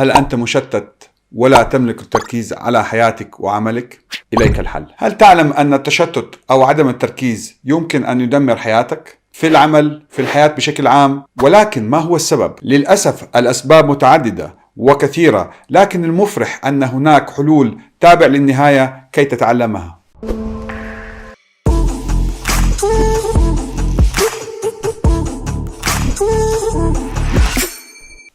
هل أنت مشتت ولا تملك التركيز على حياتك وعملك؟ إليك الحل. هل تعلم أن التشتت أو عدم التركيز يمكن أن يدمر حياتك؟ في العمل، في الحياة بشكل عام، ولكن ما هو السبب؟ للأسف الأسباب متعددة وكثيرة، لكن المفرح أن هناك حلول تابع للنهاية كي تتعلمها.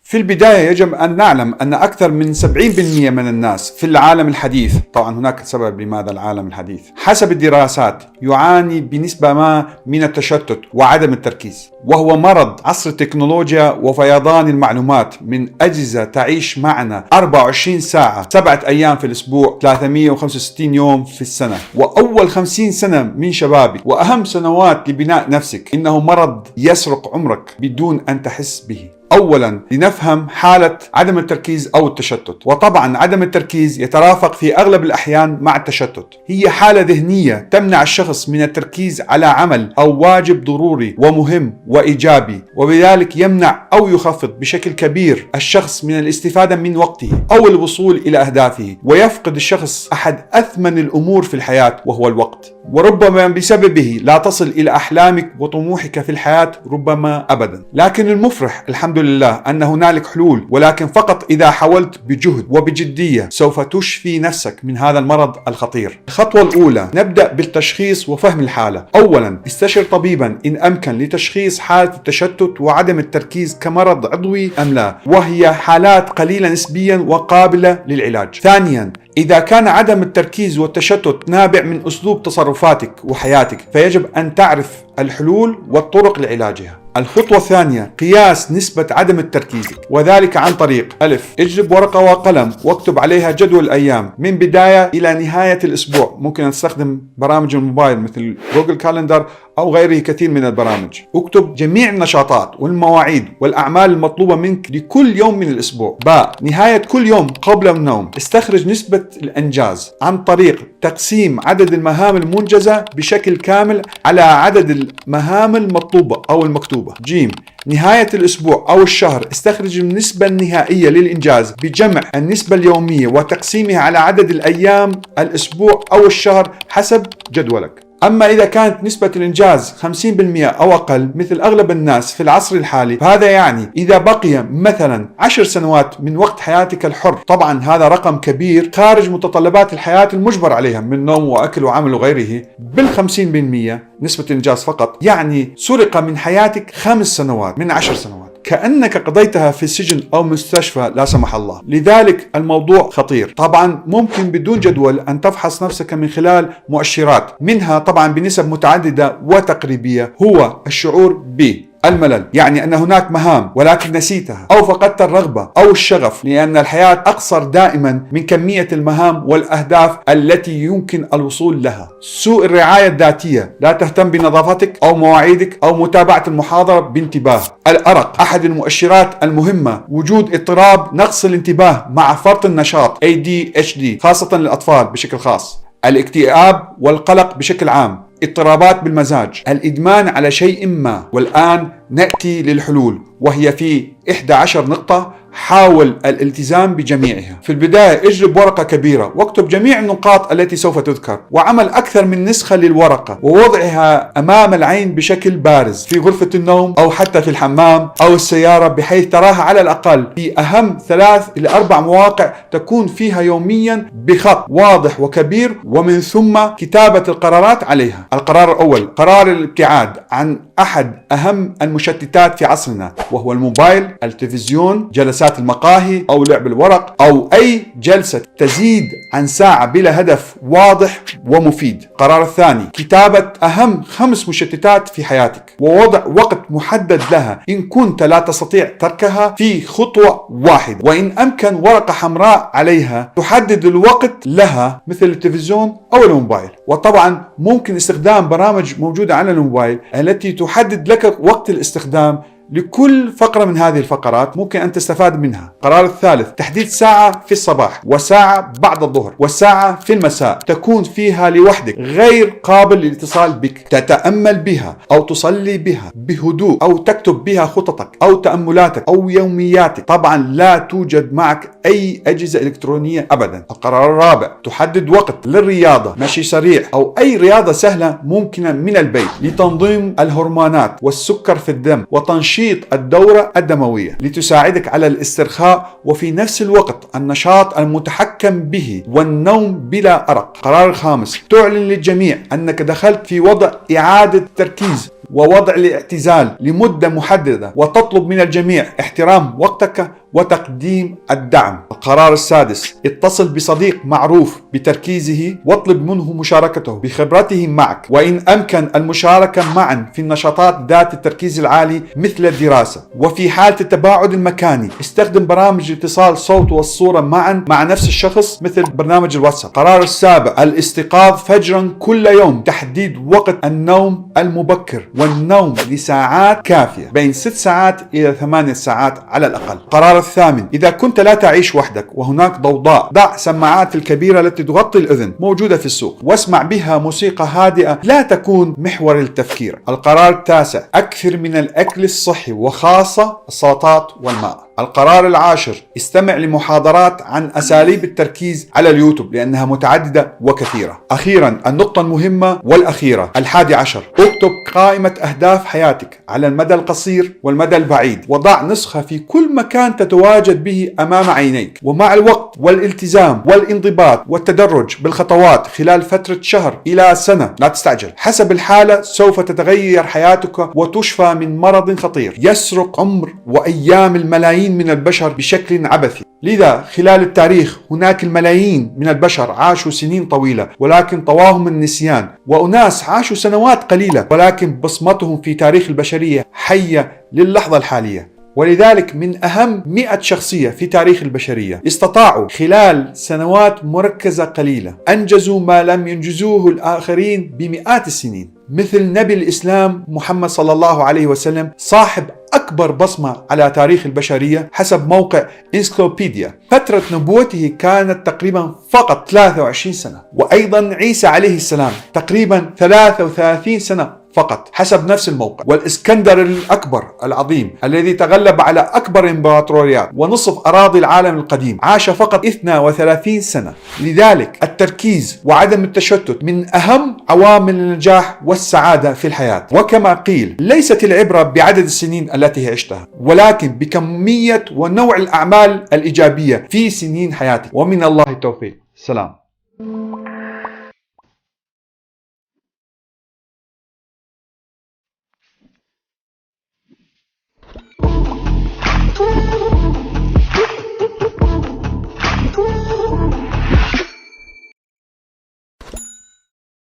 في البداية يجب أن نعلم أن أكثر من 70% من الناس في العالم الحديث، طبعا هناك سبب لماذا العالم الحديث، حسب الدراسات يعاني بنسبة ما من التشتت وعدم التركيز، وهو مرض عصر التكنولوجيا وفيضان المعلومات من أجهزة تعيش معنا 24 ساعة 7 أيام في الأسبوع 365 يوم في السنة. وأول 50 سنة من شبابك وأهم سنوات لبناء نفسك إنه مرض يسرق عمرك بدون أن تحس به. أولا لنفهم حالة عدم التركيز أو التشتت. وطبعا عدم التركيز يترافق في أغلب الأحيان مع التشتت. هي حالة ذهنية تمنع الشخص من التركيز على عمل أو واجب ضروري ومهم وإيجابي، وبذلك يمنع أو يخفض بشكل كبير الشخص من الاستفادة من وقته أو الوصول إلى أهدافه، ويفقد الشخص أحد أثمن الأمور في الحياة وهو الوقت، وربما بسببه لا تصل إلى أحلامك وطموحك في الحياة، ربما أبدا. لكن المفرح الحمد لله أن هنالك حلول، ولكن فقط إذا حاولت بجهد وبجدية سوف تشفي نفسك من هذا المرض الخطير. الخطوة الأولى نبدأ بالتشخيص وفهم الحالة. أولا استشر طبيبا إن أمكن لتشخيص حالة التشتت وعدم التركيز كمرض عضوي أم لا، وهي حالات قليلة نسبيا وقابلة للعلاج. ثانيا إذا كان عدم التركيز والتشتت نابع من أسلوب تصرفاتك وحياتك، فيجب أن تعرف الحلول والطرق لعلاجها. الخطوة الثانية قياس نسبة عدم التركيز، وذلك عن طريق: ألف، اجلب ورقة وقلم واكتب عليها جدول الأيام من بداية إلى نهاية الأسبوع. ممكن نستخدم برامج الموبايل مثل جوجل كالندر أو غيره كثير من البرامج. اكتب جميع النشاطات والمواعيد والأعمال المطلوبة منك لكل يوم من الأسبوع. باء، نهاية كل يوم قبل النوم استخرج نسبة الإنجاز عن طريق تقسيم عدد المهام المنجزة بشكل كامل على عدد المهام المطلوبة أو المكتوبة. جيم، نهاية الأسبوع أو الشهر استخرج النسبة النهائية للإنجاز بجمع النسبة اليومية وتقسيمها على عدد الأيام الأسبوع أو الشهر حسب جدولك. أما إذا كانت نسبة الإنجاز 50% أو أقل مثل أغلب الناس في العصر الحالي، فهذا يعني إذا بقي مثلا 10 سنوات من وقت حياتك الحر، طبعا هذا رقم كبير خارج متطلبات الحياة المجبر عليها من نوم وأكل وعمل وغيره، بال50% نسبة الإنجاز فقط، يعني سرق من حياتك 5 سنوات من 10 سنوات، كأنك قضيتها في السجن أو مستشفى لا سمح الله. لذلك الموضوع خطير. طبعا ممكن بدون جدول أن تفحص نفسك من خلال مؤشرات، منها طبعا بنسب متعددة وتقريبية، هو الشعور بالملل، يعني أن هناك مهام ولكن نسيتها أو فقدت الرغبة أو الشغف، لأن الحياة أقصر دائما من كمية المهام والأهداف التي يمكن الوصول لها. سوء الرعاية الذاتية، لا تهتم بنظافتك أو مواعيدك أو متابعة المحاضرة بانتباه. الأرق، أحد المؤشرات المهمة، وجود اضطراب نقص الانتباه مع فرط النشاط ADHD خاصة للأطفال بشكل خاص. الاكتئاب والقلق بشكل عام، اضطرابات بالمزاج، الإدمان على شيء ما. والآن نأتي للحلول، وهي في 11 نقطة حاول الالتزام بجميعها. في البداية اجلب ورقة كبيرة واكتب جميع النقاط التي سوف تذكر، وعمل أكثر من نسخة للورقة ووضعها أمام العين بشكل بارز في غرفة النوم أو حتى في الحمام أو السيارة، بحيث تراها على الأقل في أهم 3 إلى 4 مواقع تكون فيها يوميا بخط واضح وكبير، ومن ثم كتابة القرارات عليها. القرار الأول، قرار الابتعاد عن أحد أهم المشتتات في عصرنا، وهو الموبايل، التلفزيون، جلسات المقاهي أو لعب الورق، أو أي جلسة تزيد عن ساعة بلا هدف واضح ومفيد. القرار الثاني، كتابة أهم 5 مشتتات في حياتك ووضع وقت محدد لها إن كنت لا تستطيع تركها في خطوة واحدة، وإن أمكن ورقة حمراء عليها تحدد الوقت لها مثل التلفزيون أو الموبايل. وطبعا ممكن استخدام برامج موجودة على الموبايل التي تحدد لك وقت الاستخدام لكل فقرة من هذه الفقرات ممكن أن تستفاد منها. القرار الثالث: تحديد ساعة في الصباح وساعة بعد الظهر وساعة في المساء تكون فيها لوحدك غير قابل للاتصال بك، تتأمل بها أو تصلي بها بهدوء أو تكتب بها خططك أو تأملاتك أو يومياتك. طبعا لا توجد معك أي أجهزة إلكترونية أبدا. القرار الرابع: تحدد وقت للرياضة، مشي سريع أو أي رياضة سهلة ممكنة من البيت لتنظيم الهرمونات والسكر في الدم وتنشيط الدورة الدموية لتساعدك على الاسترخاء وفي نفس الوقت النشاط المتحكم به والنوم بلا أرق. القرار الخامس: تعلن للجميع أنك دخلت في وضع إعادة تركيز ووضع الاعتزال لمدة محددة، وتطلب من الجميع احترام وقتك وتقديم الدعم. القرار السادس: اتصل بصديق معروف بتركيزه واطلب منه مشاركته بخبرته معك، وإن أمكن المشاركة معا في النشاطات ذات التركيز العالي مثل الدراسة. وفي حالة التباعد المكاني استخدم برامج اتصال الصوت والصورة معا مع نفس الشخص مثل برنامج الواتساب. القرار السابع: الاستيقاظ فجرا كل يوم، تحديد وقت النوم المبكر والنوم لساعات كافية بين 6 ساعات إلى 8 ساعات على الأقل. القرار الثامن: إذا كنت لا تعيش وحدك وهناك ضوضاء، ضع سماعات الكبيرة التي تغطي الأذن موجودة في السوق واسمع بها موسيقى هادئة لا تكون محور التفكير. القرار التاسع: أكثر من الأكل الصحي وخاصة السلطات والماء. القرار العاشر: استمع لمحاضرات عن أساليب التركيز على اليوتيوب لأنها متعددة وكثيرة. أخيرا النقطة المهمة والأخيرة: 11: اكتب قائمة أهداف حياتك على المدى القصير والمدى البعيد، وضع نسخة في كل مكان تتواجد به أمام عينيك. ومع الوقت والالتزام والانضباط والتدرج بالخطوات خلال فترة شهر إلى سنة، لا تستعجل، حسب الحالة سوف تتغير حياتك وتشفى من مرض خطير يسرق عمر وأيام الملايين من البشر بشكل عبثي. لذا خلال التاريخ هناك الملايين من البشر عاشوا سنين طويلة ولكن طواهم النسيان، وأناس عاشوا سنوات قليلة ولكن بصمتهم في تاريخ البشرية حية للحظة الحالية. ولذلك من أهم 100 شخصية في تاريخ البشرية استطاعوا خلال سنوات مركزة قليلة أنجزوا ما لم ينجزوه الآخرين بمئات السنين، مثل نبي الإسلام محمد صلى الله عليه وسلم، صاحب أكبر بصمة على تاريخ البشرية حسب موقع إنسيكلوبيديا. فترة نبوته كانت تقريبا فقط 23 سنة. وأيضا عيسى عليه السلام تقريبا 33 سنة فقط حسب نفس الموقع. والإسكندر الأكبر العظيم الذي تغلب على أكبر إمبراطوريات ونصف أراضي العالم القديم عاش فقط 32 سنة. لذلك التركيز وعدم التشتت من أهم عوامل النجاح والسعادة في الحياة. وكما قيل: ليست العبرة بعدد السنين التي عشتها ولكن بكمية ونوع الأعمال الإيجابية في سنين حياتك. ومن الله التوفيق. سلام.